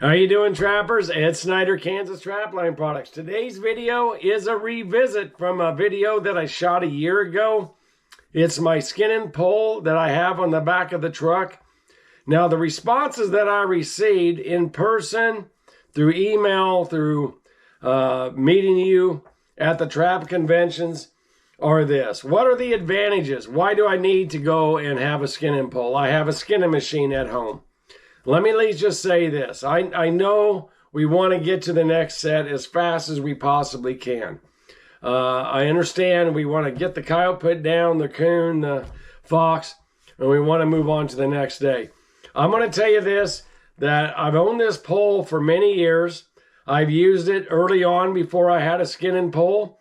How you doing, trappers? Ed Snyder, Kansas Trapline Products. Today's video is a revisit from a video that I shot a year ago. It's my skin and pole that I have on the back of the truck. Now, the responses that I received in person, through email, through meeting you at the trap conventions are this. What are the advantages? Why do I need to go and have a skin and pole? I have a skinning machine at home. Let me at least just say this. I know we want to get to the next set as fast as we possibly can. I understand we want to get the coyote put down, the coon, the fox, and we want to move on to the next day. I'm going to tell you this, that I've owned this pole for many years. I've used it early on before I had a skinning pole,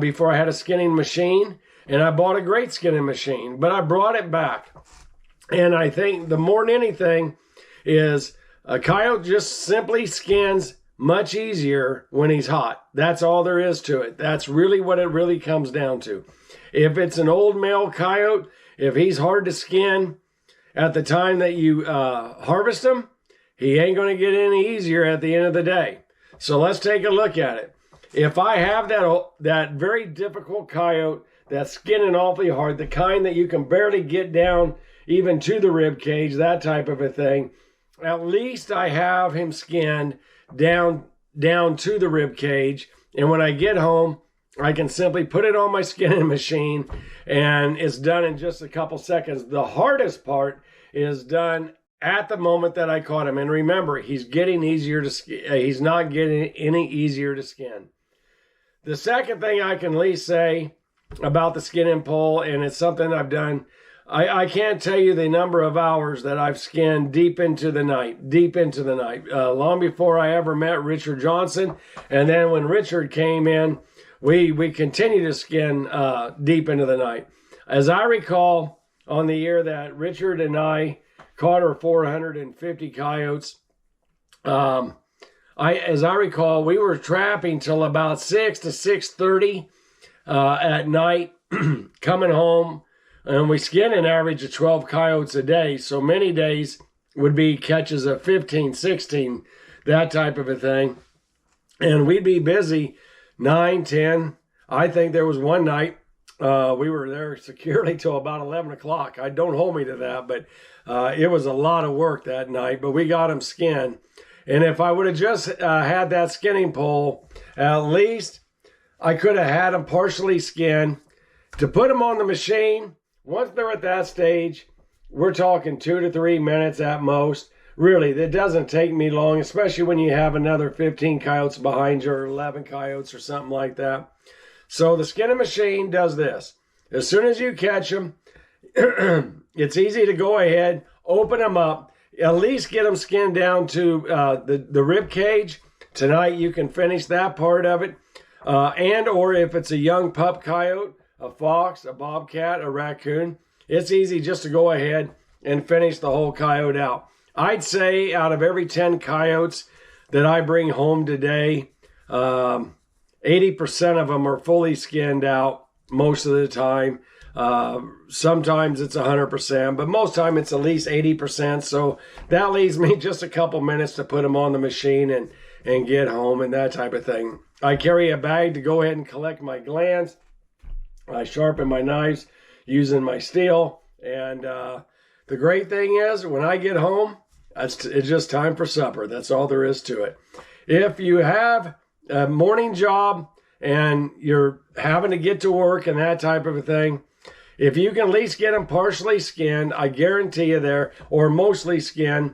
before I had a skinning machine, and I bought a great skinning machine, but I brought it back. And I think the more than anything, is a coyote just simply skins much easier when he's hot. That's all there is to it. That's really what it really comes down to. If it's an old male coyote, if he's hard to skin at the time that you harvest him, he ain't going to get any easier at the end of the day. So let's take a look at it. If I have that very difficult coyote that's skinning awfully hard, the kind that you can barely get down even to the rib cage, that type of a thing, at least I have him skinned down to the rib cage. And when I get home, I can simply put it on my skinning machine and it's done in just a couple seconds. The hardest part is done at the moment that I caught him. And remember, he's getting easier to skin. He's not getting any easier to skin. The second thing I can at least say about the skin and pole, and it's something I've done, I can't tell you the number of hours that I've skinned deep into the night, long before I ever met Richard Johnson. And then when Richard came in, we continued to skin deep into the night. As I recall, on the year that Richard and I caught our 450 coyotes, as I recall, we were trapping till about 6 to 6:30 at night, coming home. And we skin an average of 12 coyotes a day. So many days would be catches of 15, 16, that type of a thing. And we'd be busy 9, 10. I think there was one night we were there securely till about 11 o'clock. Don't hold me to that, but it was a lot of work that night. But we got them skinned. And if I would have just had that skinning pole, at least I could have had them partially skinned. To put them on the machine, once they're at that stage, we're talking 2 to 3 minutes at most. Really, that doesn't take me long, especially when you have another 15 coyotes behind you or 11 coyotes or something like that. So the skinning machine does this. As soon as you catch them, it's easy to go ahead, open them up, at least get them skinned down to the rib cage. Tonight you can finish that part of it. And or if it's a young pup coyote, a fox, a bobcat, a raccoon, it's easy just to go ahead and finish the whole coyote out. I'd say out of every 10 coyotes that I bring home today, 80% of them are fully skinned out most of the time. Sometimes it's 100%, but most time it's at least 80%. So that leaves me just a couple minutes to put them on the machine and get home and that type of thing. I carry a bag to go ahead and collect my glands. I sharpen my knives using my steel. And the great thing is when I get home, it's just time for supper. That's all there is to it. If you have a morning job and you're having to get to work and that type of a thing, if you can at least get them partially skinned, I guarantee you there, or mostly skinned,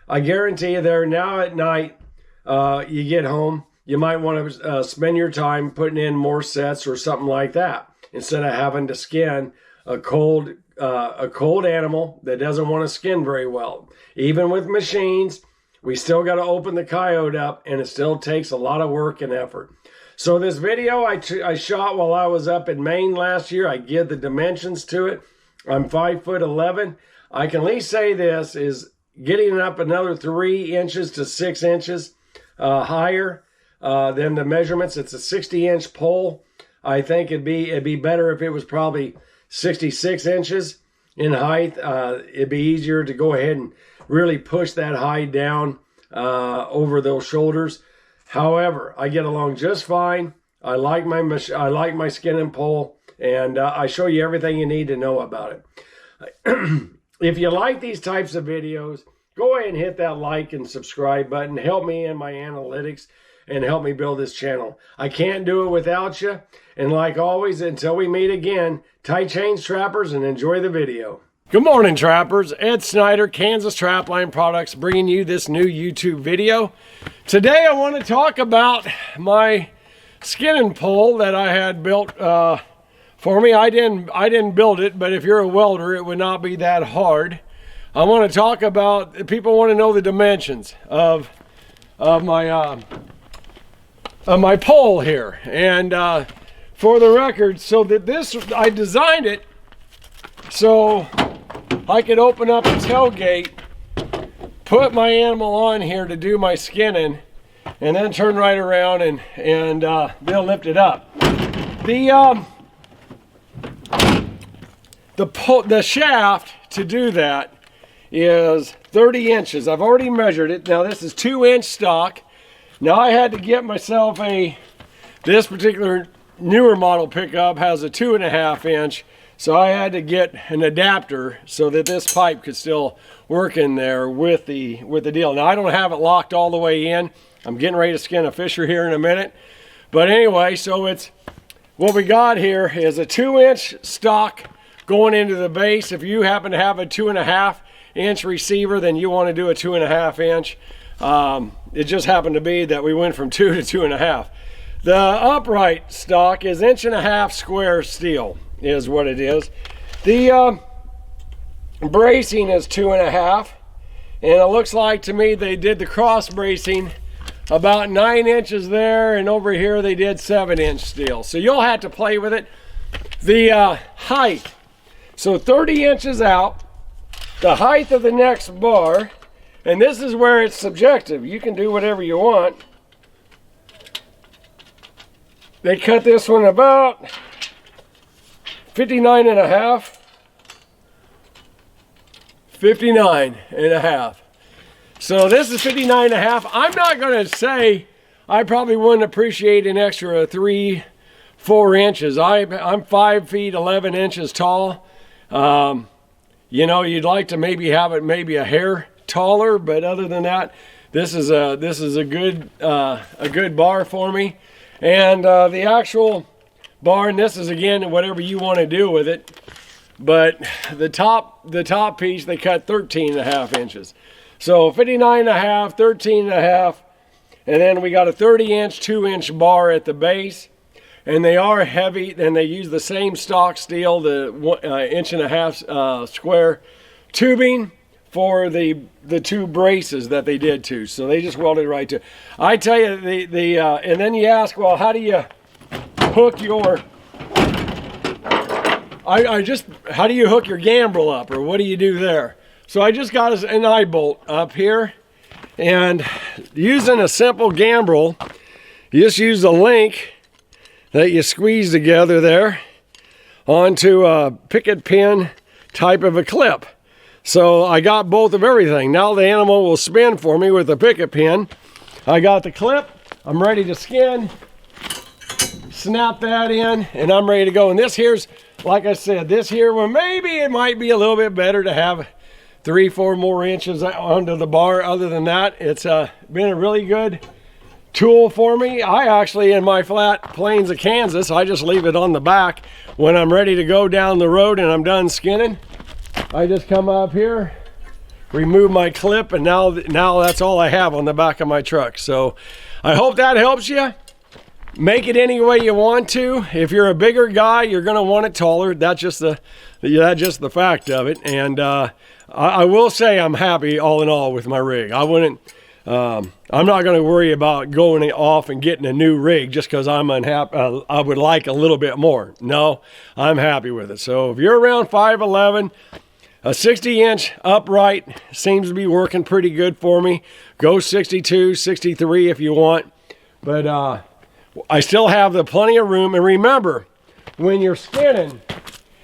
I guarantee you there now at night, you get home, you might want to spend your time putting in more sets or something like that, instead of having to skin a cold animal that doesn't want to skin very well. Even with machines, we still got to open the coyote up, and it still takes a lot of work and effort. So this video I shot while I was up in Maine last year. I give the dimensions to it. I'm 5'11". I can at least say this is getting up another 3 inches to 6 inches higher than the measurements. It's a 60-inch pole. I think it'd be better if it was probably 66 inches in height. It'd be easier to go ahead and really push that hide down over those shoulders. However, I get along just fine. I like my skinning pole, and I show you everything you need to know about it. If you like these types of videos, go ahead and hit that like and subscribe button. Help me in my analytics and help me build this channel. I can't do it without you. And like always, until we meet again, tight chains, trappers, and enjoy the video. Good morning, trappers. Ed Snyder, Kansas Trapline Products, bringing you this new YouTube video. Today I want to talk about my skinning pole that I had built for me. I didn't build it, but if you're a welder, it would not be that hard. I want to talk about, people want to know the dimensions of my pole here. And for the record, so that this, I designed it so I could open up a tailgate, put my animal on here to do my skinning, and then turn right around and they'll lift it up. The shaft to do that is 30 inches. I've already measured it. Now this is 2-inch stock. Now I had to get myself this particular newer model pickup has a 2.5-inch. So I had to get an adapter so that this pipe could still work in there with the deal. Now I don't have it locked all the way in. I'm getting ready to skin a fisher here in a minute. But anyway, so it's what we got here is a 2-inch stock going into the base. If you happen to have a 2.5-inch receiver, then you want to do a 2.5-inch. It just happened to be that we went from 2 to 2.5. The upright stock is 1.5-inch square steel is what it is. The bracing is 2.5, and it looks like to me they did the cross bracing about 9 inches there, and over here they did 7-inch steel. So you'll have to play with it. The height, so 30 inches out, the height of the next bar, and this is where it's subjective. You can do whatever you want. They cut this one about 59.5. 59.5. So this is 59.5. I'm not going to say I probably wouldn't appreciate an extra 3-4 inches. I'm 5 feet 11 inches tall. You know, you'd like to maybe have it maybe a hair taller, but other than that, this is a good bar for me. And the actual bar, and this is again whatever you want to do with it, but the top piece they cut 13.5 inches. So 59.5, 13.5, and then we got a 30-inch 2-inch bar at the base, and they are heavy, and they use the same stock steel, the 1.5-inch square tubing for the two braces that they did to. So they just welded right to. I tell you, and then you ask, well, how do you hook your how do you hook your gambrel up, or what do you do there? So I just got an eye bolt up here, and using a simple gambrel, you just use the link that you squeeze together there onto a picket pin type of a clip. So I got both of everything. Now the animal will spin for me with a picket pin. I got the clip, I'm ready to skin, snap that in, and I'm ready to go. And this here's, like I said, this here, well, maybe it might be a little bit better to have 3-4 more inches onto the bar. Other than that, it's been a really good tool for me. I actually, in my flat plains of Kansas, I just leave it on the back when I'm ready to go down the road and I'm done skinning. I just come up here, remove my clip, and now that's all I have on the back of my truck. So I hope that helps you. Make it any way you want to. If you're a bigger guy, you're going to want it taller. That's just the fact of it. And I will say I'm happy all in all with my rig. I wouldn't. I'm not going to worry about going off and getting a new rig just because I'm unhappy. I would like a little bit more. No, I'm happy with it. So if you're around 5'11", a 60-inch upright seems to be working pretty good for me. Go 62, 63 if you want. But I still have plenty of room. And remember, when you're skinning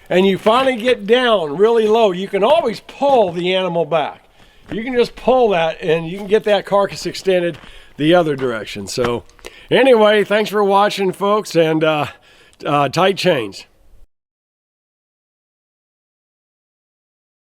and you finally get down really low, you can always pull the animal back. you can just pull that and you can get that carcass extended the other direction. So anyway, thanks for watching, folks, and tight chains.